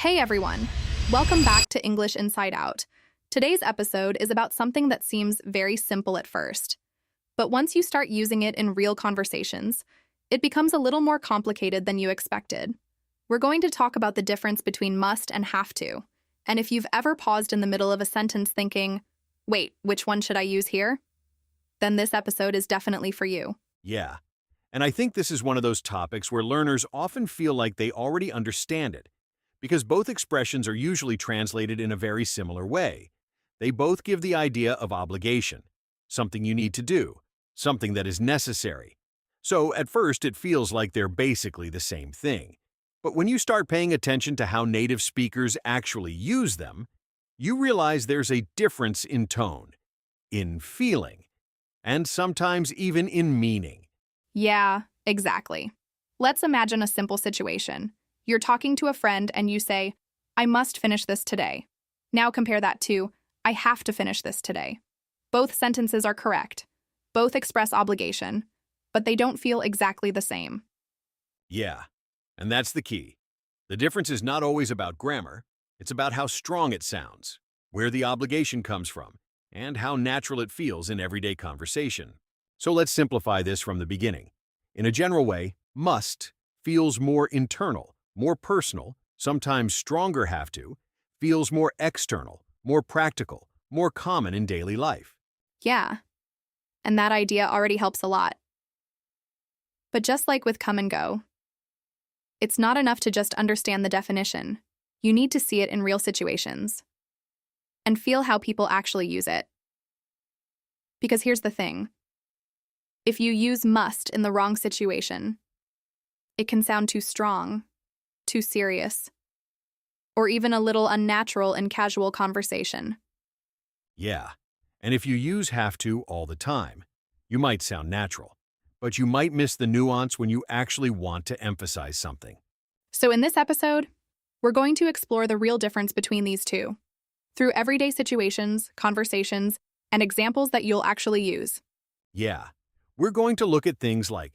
Hey everyone! Welcome back to English Inside Out. Today's episode is about something that seems very simple at first. But once you start using it in real conversations, it becomes a little more complicated than you expected. We're going to talk about the difference between must and have to. And if you've ever paused in the middle of a sentence thinking, wait, which one should I use here? Then this episode is definitely for you. Yeah, and I think this is one of those topics where learners often feel like they already understand it, because both expressions are usually translated in a very similar way. They both give the idea of obligation, something you need to do, something that is necessary. So at first it feels like they're basically the same thing. But when you start paying attention to how native speakers actually use them, you realize there's a difference in tone, in feeling, and sometimes even in meaning. Yeah, exactly. Let's imagine a simple situation. You're talking to a friend and you say, I must finish this today. Now compare that to, I have to finish this today. Both sentences are correct. Both express obligation, but they don't feel exactly the same. Yeah, and that's the key. The difference is not always about grammar. It's about how strong it sounds, where the obligation comes from, and how natural it feels in everyday conversation. So let's simplify this from the beginning. In a general way, must feels more internal, more personal, sometimes stronger have to, feels more external, more practical, more common in daily life. Yeah, and that idea already helps a lot. But just like with come and go, it's not enough to just understand the definition. You need to see it in real situations and feel how people actually use it. Because here's the thing. If you use must in the wrong situation, it can sound too strong, too serious, or even a little unnatural in casual conversation. Yeah, and if you use have to all the time, you might sound natural, but you might miss the nuance when you actually want to emphasize something. So in this episode, we're going to explore the real difference between these two, through everyday situations, conversations, and examples that you'll actually use. Yeah, we're going to look at things like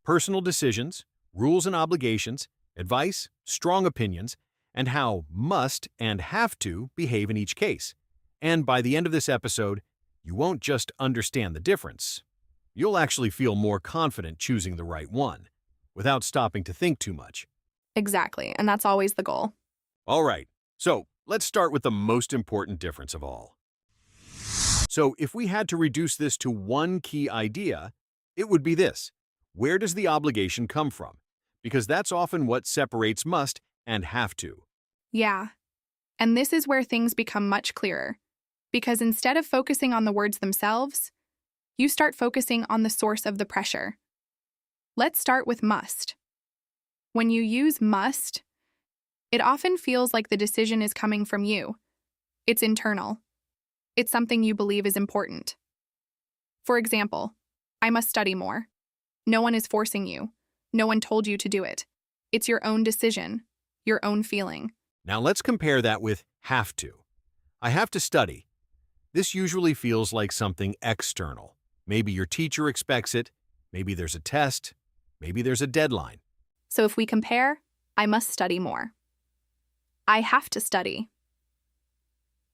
personal decisions, rules and obligations, advice, strong opinions, and how must and have to behave in each case. And by the end of this episode, you won't just understand the difference. You'll actually feel more confident choosing the right one, without stopping to think too much. Exactly, and that's always the goal. All right, so let's start with the most important difference of all. So if we had to reduce this to one key idea, it would be this. Where does the obligation come from? Because that's often what separates must and have to. Yeah, and this is where things become much clearer, because instead of focusing on the words themselves, you start focusing on the source of the pressure. Let's start with must. When you use must, it often feels like the decision is coming from you. It's internal. It's something you believe is important. For example, I must study more. No one is forcing you. No one told you to do it. It's your own decision, your own feeling. Now let's compare that with have to. I have to study. This usually feels like something external. Maybe your teacher expects it, maybe there's a test, maybe there's a deadline. So if we compare, I must study more. I have to study.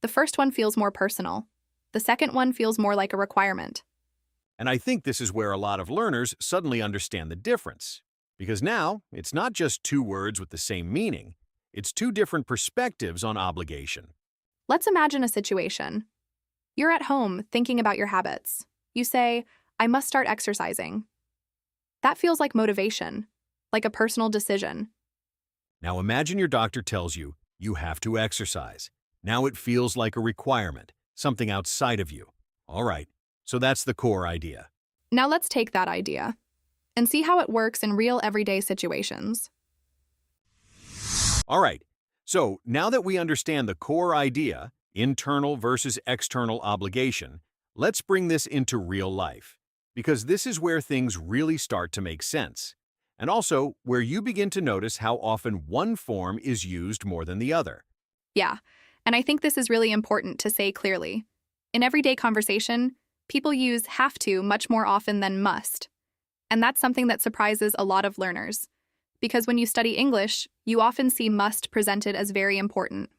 The first one feels more personal. The second one feels more like a requirement. And I think this is where a lot of learners suddenly understand the difference. Because now, it's not just two words with the same meaning. It's two different perspectives on obligation. Let's imagine a situation. You're at home thinking about your habits. You say, I must start exercising. That feels like motivation, like a personal decision. Now imagine your doctor tells you, you have to exercise. Now it feels like a requirement, something outside of you. All right, so that's the core idea. Now let's take that idea and see how it works in real everyday situations. All right, so now that we understand the core idea, internal versus external obligation, let's bring this into real life, because this is where things really start to make sense, and also where you begin to notice how often one form is used more than the other. Yeah, and I think this is really important to say clearly. In everyday conversation, people use have to much more often than must. And that's something that surprises a lot of learners, because when you study English, you often see must presented as very important.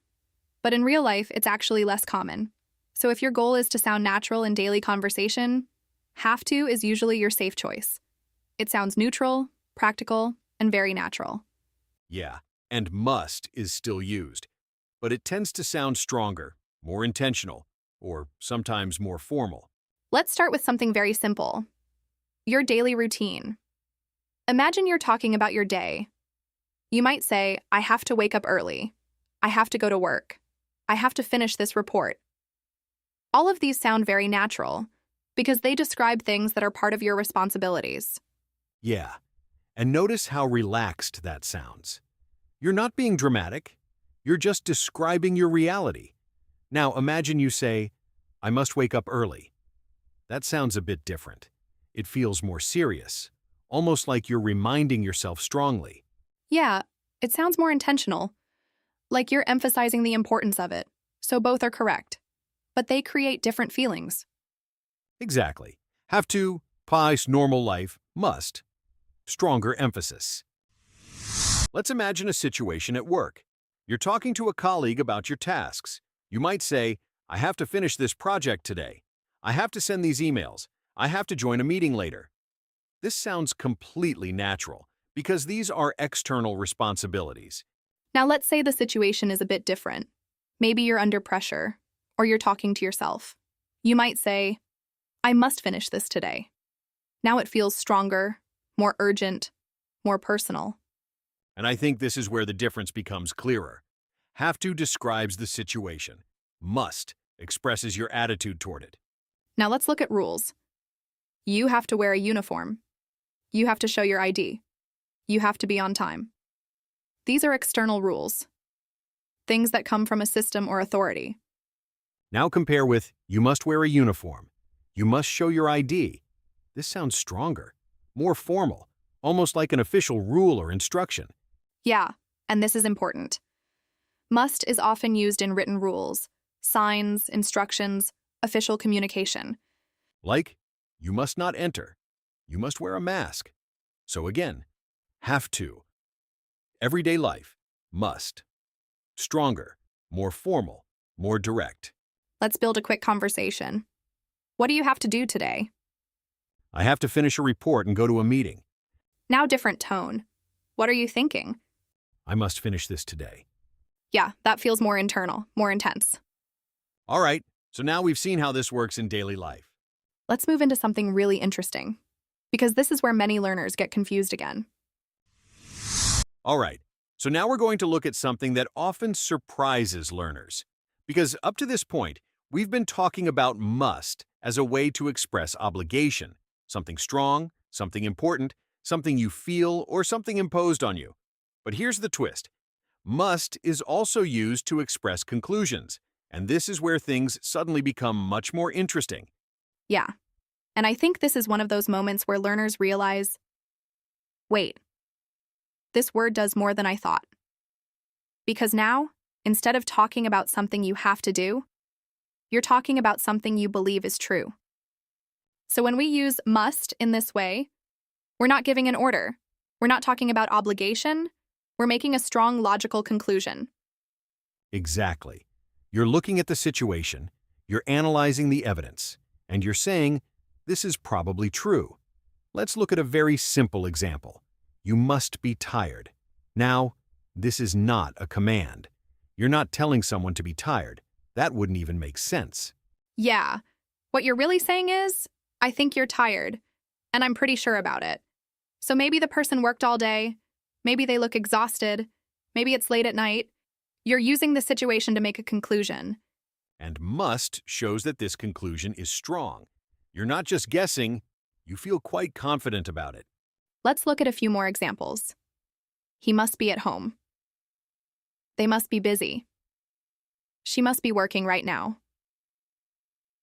But in real life, it's actually less common. So if your goal is to sound natural in daily conversation, have to is usually your safe choice. It sounds neutral, practical, and very natural. Yeah, and must is still used, but it tends to sound stronger, more intentional, or sometimes more formal. Let's start with something very simple. Your daily routine. Imagine you're talking about your day. You might say, I have to wake up early. I have to go to work. I have to finish this report. All of these sound very natural because they describe things that are part of your responsibilities. Yeah, and notice how relaxed that sounds. You're not being dramatic. You're just describing your reality. Now imagine you say, I must wake up early. That sounds a bit different. It feels more serious, almost like you're reminding yourself strongly. Yeah, it sounds more intentional, like you're emphasizing the importance of it. So both are correct, but they create different feelings. Exactly. Have to, pies, normal life, must. Stronger emphasis. Let's imagine a situation at work. You're talking to a colleague about your tasks. You might say, I have to finish this project today. I have to send these emails. I have to join a meeting later. This sounds completely natural because these are external responsibilities. Now let's say the situation is a bit different. Maybe you're under pressure, or you're talking to yourself. You might say, I must finish this today. Now it feels stronger, more urgent, more personal. And I think this is where the difference becomes clearer. Have to describes the situation. Must expresses your attitude toward it. Now let's look at rules. You have to wear a uniform. You have to show your ID. You have to be on time. These are external rules, things that come from a system or authority. Now compare with, you must wear a uniform. You must show your ID. This sounds stronger, more formal, almost like an official rule or instruction. Yeah, and this is important. Must is often used in written rules, signs, instructions, official communication. Like, you must not enter. You must wear a mask. So again, have to. Everyday life, must. Stronger, more formal, more direct. Let's build a quick conversation. What do you have to do today? I have to finish a report and go to a meeting. Now different tone. What are you thinking? I must finish this today. Yeah, that feels more internal, more intense. All right, so now we've seen how this works in daily life. Let's move into something really interesting, because this is where many learners get confused again. All right, so now we're going to look at something that often surprises learners. Because up to this point, we've been talking about must as a way to express obligation, something strong, something important, something you feel, or something imposed on you. But here's the twist. Must is also used to express conclusions, and this is where things suddenly become much more interesting. Yeah, and I think this is one of those moments where learners realize, wait, this word does more than I thought. Because now, instead of talking about something you have to do, you're talking about something you believe is true. So when we use must in this way, we're not giving an order. We're not talking about obligation. We're making a strong logical conclusion. Exactly. You're looking at the situation, you're analyzing the evidence, and you're saying, this is probably true. Let's look at a very simple example. You must be tired. Now, this is not a command. You're not telling someone to be tired. That wouldn't even make sense. Yeah, what you're really saying is, I think you're tired, and I'm pretty sure about it. So maybe the person worked all day, maybe they look exhausted, maybe it's late at night. You're using the situation to make a conclusion. And must shows that this conclusion is strong. You're not just guessing, you feel quite confident about it. Let's look at a few more examples. He must be at home. They must be busy. She must be working right now.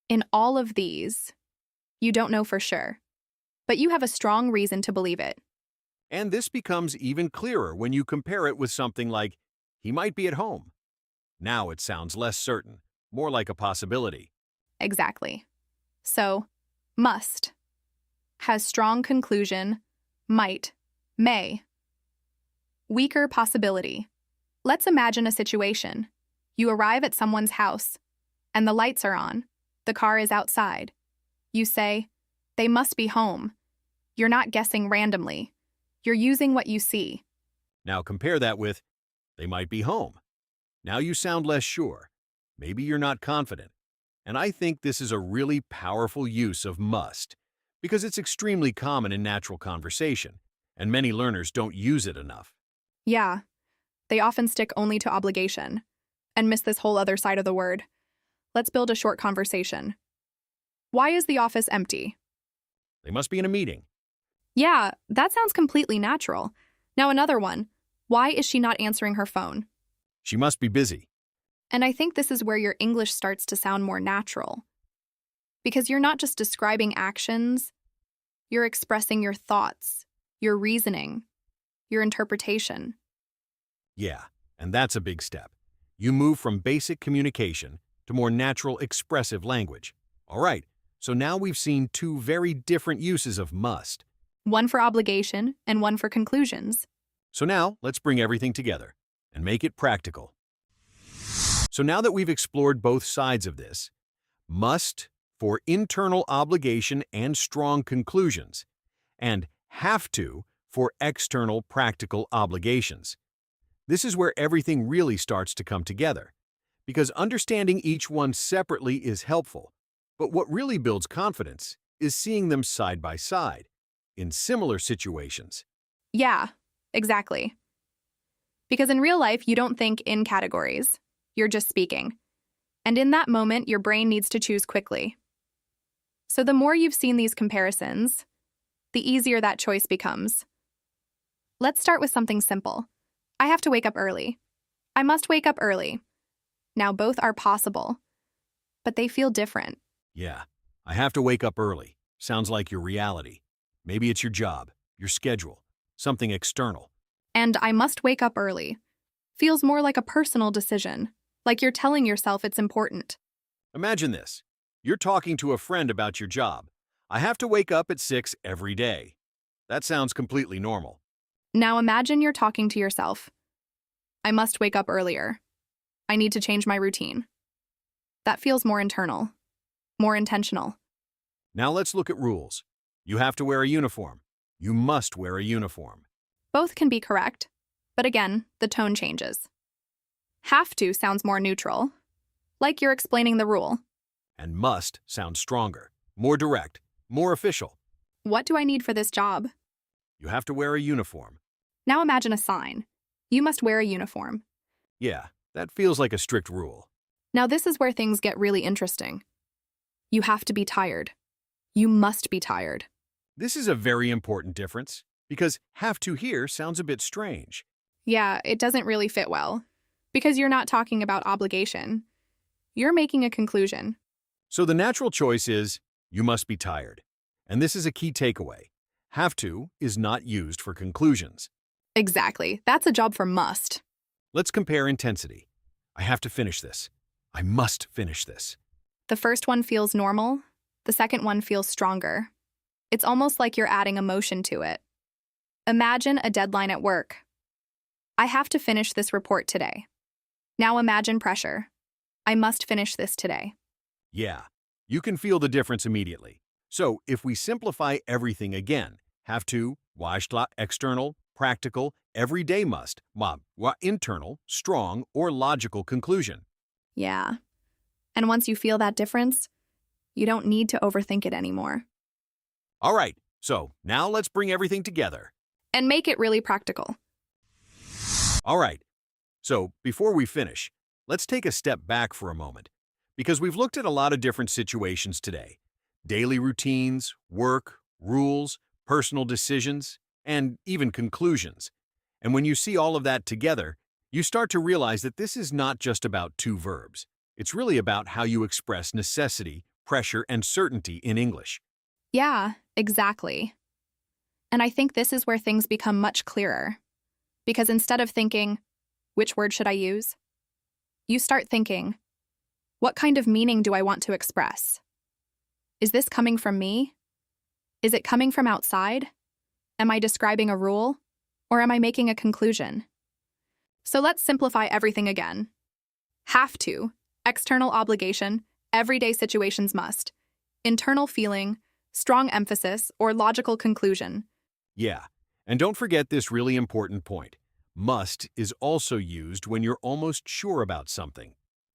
In all of these, you don't know for sure, but you have a strong reason to believe it. And this becomes even clearer when you compare it with something like, he might be at home. Now it sounds less certain, more like a possibility. Exactly. So, must has strong conclusion, might, may. Weaker possibility. Let's imagine a situation. You arrive at someone's house, and the lights are on. The car is outside. You say, "They must be home." You're not guessing randomly. You're using what you see. Now compare that with, they might be home. Now you sound less sure. Maybe you're not confident. And I think this is a really powerful use of must, because it's extremely common in natural conversation, and many learners don't use it enough. Yeah, they often stick only to obligation and miss this whole other side of the word. Let's build a short conversation. Why is the office empty? They must be in a meeting. Yeah, that sounds completely natural. Now another one. Why is she not answering her phone? She must be busy. And I think this is where your English starts to sound more natural. Because you're not just describing actions, you're expressing your thoughts, your reasoning, your interpretation. Yeah, and that's a big step. You move from basic communication to more natural expressive language. All right, so now we've seen two very different uses of must. One for obligation and one for conclusions. So now let's bring everything together and make it practical. So now that we've explored both sides of this, must for internal obligation and strong conclusions, and have to for external practical obligations. This is where everything really starts to come together, because understanding each one separately is helpful, but what really builds confidence is seeing them side by side, in similar situations. Yeah, exactly. Because in real life, you don't think in categories. You're just speaking. And in that moment, your brain needs to choose quickly. So the more you've seen these comparisons, the easier that choice becomes. Let's start with something simple. I have to wake up early. I must wake up early. Now both are possible, but they feel different. Yeah, I have to wake up early. Sounds like your reality. Maybe it's your job, your schedule, something external. And I must wake up early feels more like a personal decision, like you're telling yourself it's important. Imagine this. You're talking to a friend about your job. I have to wake up at 6 every day. That sounds completely normal. Now imagine you're talking to yourself. I must wake up earlier. I need to change my routine. That feels more internal, more intentional. Now let's look at rules. You have to wear a uniform. You must wear a uniform. Both can be correct, but again, the tone changes. Have to sounds more neutral, like you're explaining the rule. And must sounds stronger, more direct, more official. What do I need for this job? You have to wear a uniform. Now imagine a sign. You must wear a uniform. Yeah, that feels like a strict rule. Now this is where things get really interesting. You have to be tired. You must be tired. This is a very important difference, because have to here sounds a bit strange. Yeah, it doesn't really fit well, because you're not talking about obligation. You're making a conclusion. So the natural choice is, you must be tired. And this is a key takeaway. Have to is not used for conclusions. Exactly. That's a job for must. Let's compare intensity. I have to finish this. I must finish this. The first one feels normal. The second one feels stronger. It's almost like you're adding emotion to it. Imagine a deadline at work. I have to finish this report today. Now imagine pressure. I must finish this today. Yeah, you can feel the difference immediately. So if we simplify everything again, have to, washla, external, practical, everyday must, internal, strong, or logical conclusion. Yeah. And once you feel that difference, you don't need to overthink it anymore. All right, so now let's bring everything together. And make it really practical. All right, so before we finish, let's take a step back for a moment, because we've looked at a lot of different situations today. Daily routines, work, rules, personal decisions, and even conclusions. And when you see all of that together, you start to realize that this is not just about two verbs. It's really about how you express necessity, pressure, and certainty in English. Yeah, exactly. And I think this is where things become much clearer. Because instead of thinking, which word should I use? You start thinking, what kind of meaning do I want to express? Is this coming from me? Is it coming from outside? Am I describing a rule? Or am I making a conclusion? So let's simplify everything again. Have to, external obligation, everyday situations must, internal feeling, strong emphasis, or logical conclusion. Yeah, and don't forget this really important point. Must is also used when you're almost sure about something.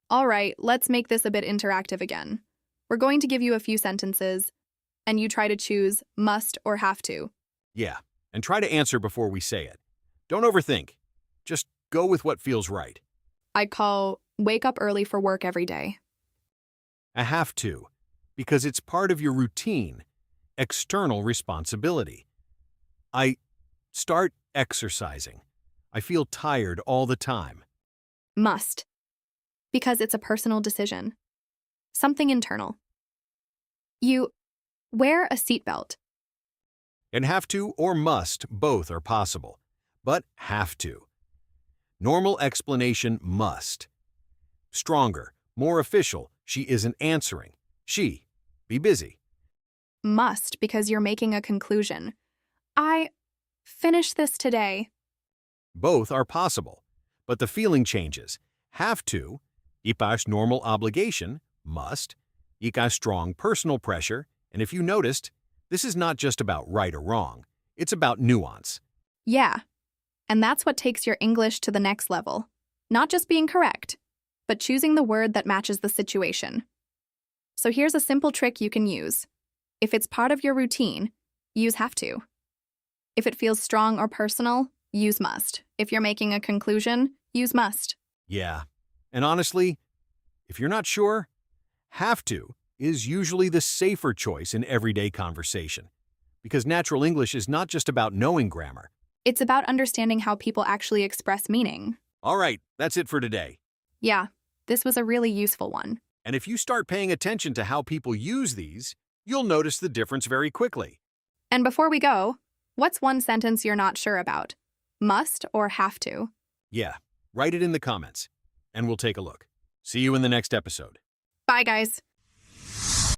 All right, let's make this a bit interactive again. We're going to give you a few sentences, and you try to choose must or have to. Yeah, and try to answer before we say it. Don't overthink. Just go with what feels right. I call wake up early for work every day. I have to, because it's part of your routine, external responsibility. I start exercising. I feel tired all the time. Must, because it's a personal decision. Something internal. You wear a seatbelt. And have to or must, both are possible. But have to. Normal explanation must. Stronger, more official, she isn't answering. She, be busy. Must, because you're making a conclusion. I finish this today. Both are possible. But the feeling changes. Have to, ikas normal obligation, must, ikas strong personal pressure, and if you noticed, this is not just about right or wrong. It's about nuance. Yeah, and that's what takes your English to the next level. Not just being correct, but choosing the word that matches the situation. So here's a simple trick you can use. If it's part of your routine, use have to. If it feels strong or personal, use must. If you're making a conclusion, use must. Yeah, and honestly, if you're not sure, have to is usually the safer choice in everyday conversation. Because natural English is not just about knowing grammar. It's about understanding how people actually express meaning. All right, that's it for today. Yeah, this was a really useful one. And if you start paying attention to how people use these, you'll notice the difference very quickly. And before we go, what's one sentence you're not sure about? Must or have to? Yeah, write it in the comments, and we'll take a look. See you in the next episode. Bye, guys.